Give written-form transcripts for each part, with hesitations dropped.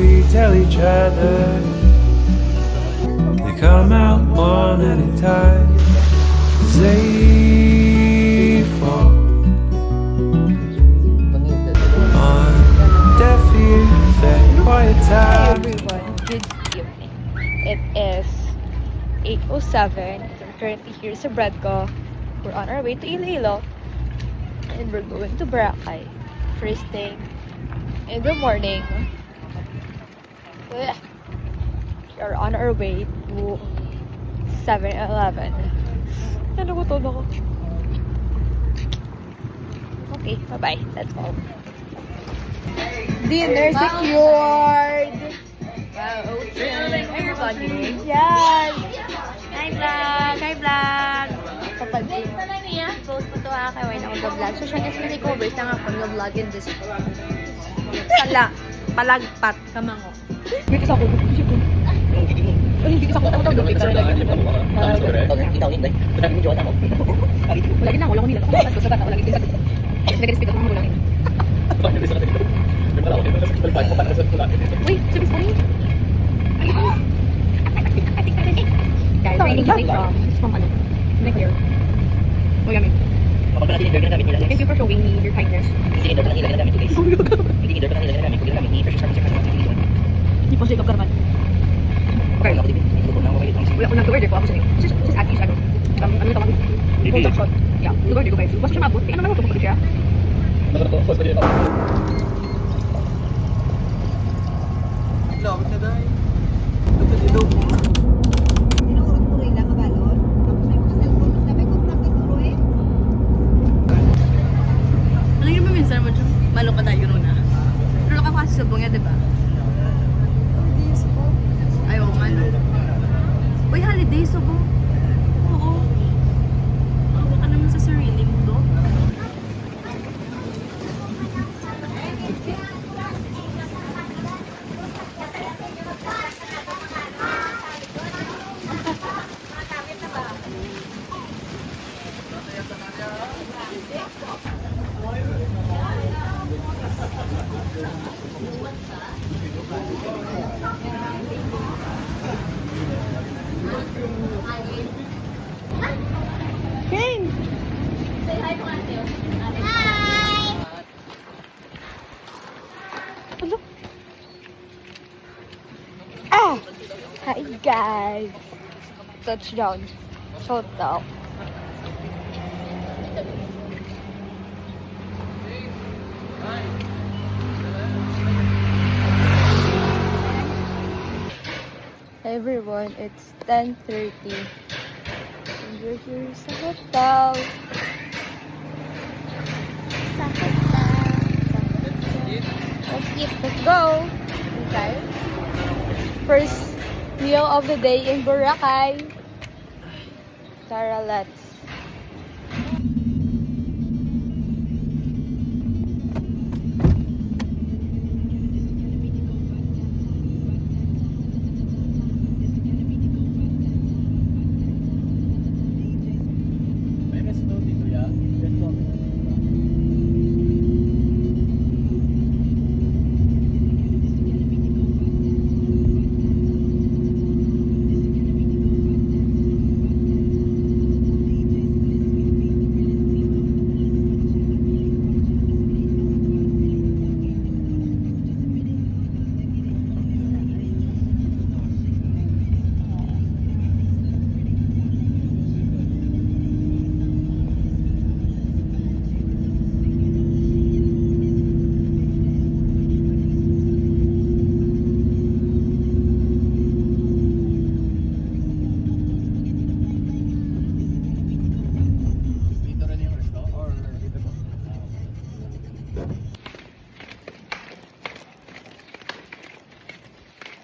we tell each other. They come out one at a time. They fall on deaf ears at quiet Hi time. everyone, good evening. It is 8:07. We're currently here sa Bradco. We're on our way to Iloilo and we're going to Boracay. First thing in the morning. We are on our way to 7-Eleven. Nagutom ako. Okay, bye-bye. Let's go. Dinner secured! Wow, are you vlogging? Yes! Hi vlog! Hi vlog! Kapansin. Post po to kay Wayne ako vlog. So siya kasi makeovers na nga ako vlog in this sala, palagpat, kamango. May kasako. Hindi kasako. Ako tawag doon. Lagi na ako. Wala ko nila. Ako sa bata. Wala ko nila. Nag-respect ako mga lang. Uy, sabi ko rin. Guys, raining coming from ano? Right here. Oh, yummy. Thank you for showing me your kindness. Hindi po siya karman. Okay. Wala ko nag-order ko ako sa inyo. Just at least ano. Ano tawag? Contact shot. Yeah, nag-order ko guys. Basta siya mabot. Ano naman ito siya? Lawag na dahil. Tinurot ko rin lang kabalon. Tapos may mga cellphone. Sabi ko, nakaturo eh. Alam niyo ba minsan mo malo ka tayo na? Pero ka kasi subong yan, di ba? Ayaw man. Uy, holiday subong. Oo. Awa ka naman sa sarili mo, do. Jane! Hello? Ah! Hi guys! Touchdown. Shutdown. Everyone, it's 10:30. And we're here sa hotel. Sa hotel. Let's go! Inside. First meal of the day in Boracay. Tara, let's.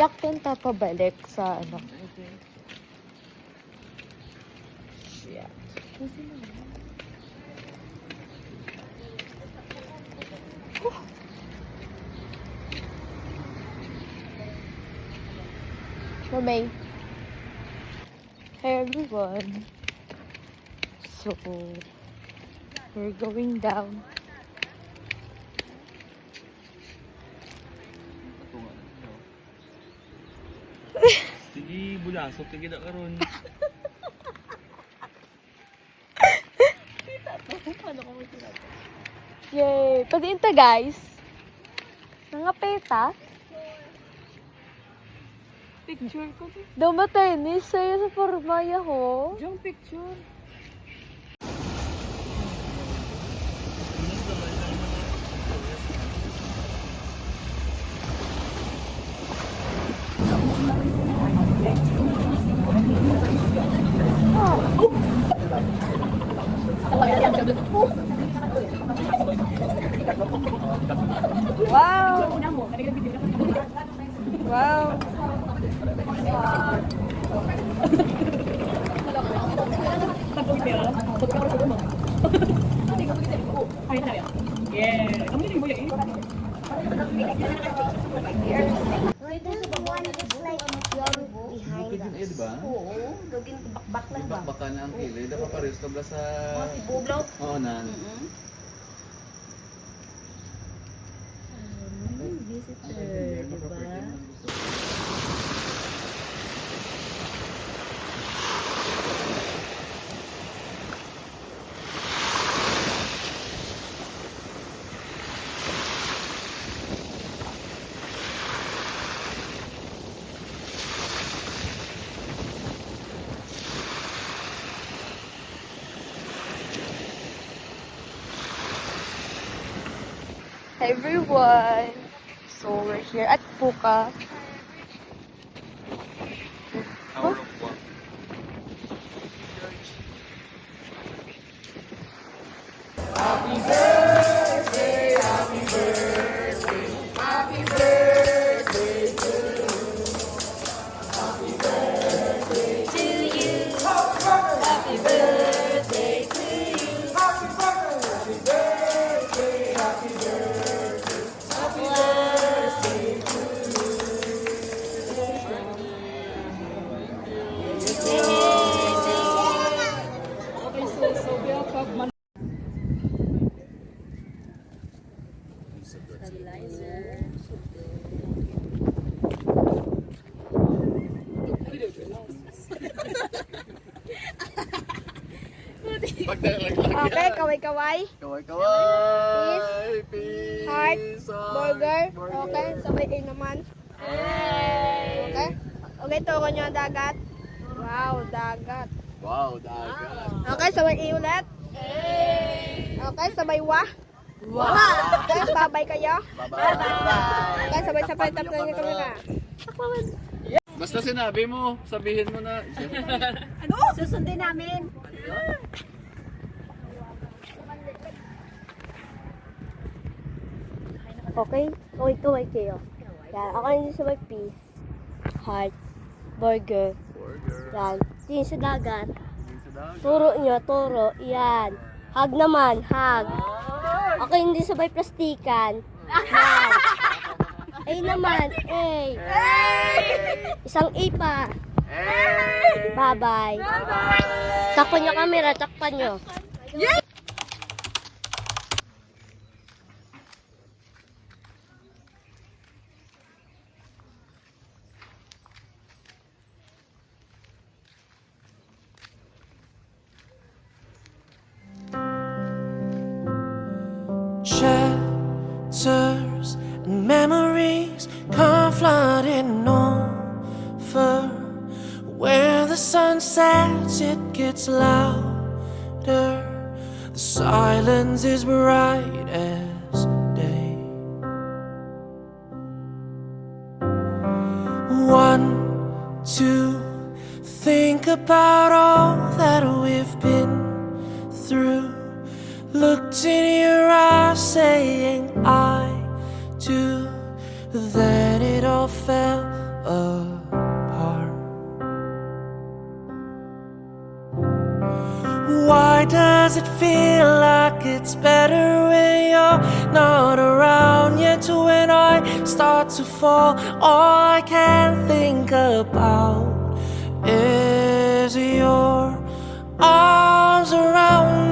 Lakton ta pabalik sa ano. Shit. Mamay. Hey everyone. So, we're going down. Nasok ka gina karon. Yay! Padiinta guys. Mga peta. Picture ko. Daw matanis sa'yo sa formaya ho. Yung picture. Wow! Wow! Eh, di ba? Oo, dugin bakbak lang ba? Baka na ang kilid. Dapat pares ka ba sa... Si Buglaw. Oo na. Visitor, di ba? Hi everyone! So we're here at Puka. Hour of walk. Okay, kaway-kaway. Kaway-kaway! Peace! Heart, burger. Burger. Okay, sabay A naman. Okay? Okay, tuko nyo ang dagat. Wow, dagat. Wow, dagat. Okay, sabay A ulit. Okay, sabay wa. Okay, babay kayo. Bye-bye! Okay, sabay-sabay tap na nyo kami na. Basta sinabi mo, sabihin mo na. Susundin namin. Okay, kaway-kaway kayo. Yan, ako yung sabay peace, heart, burger. Burger. Yan, tingin sa dagat. Sa dagat. Turo nyo, turo. Yan. Hug naman, hug. Ako hindi sabay plastikan. Hug. A naman, A. Isang A pa. Bye-bye. Takpan nyo camera, takpan nyo. Chapters and memories come flooding over. Where the sun sets, it gets louder. The silence is bright as day. One, two, think about all that we've been through. Looked in your eyes saying I do. Then it all fell apart. Why does it feel like it's better when you're not around? Yet when I start to fall, all I can think about is your arms around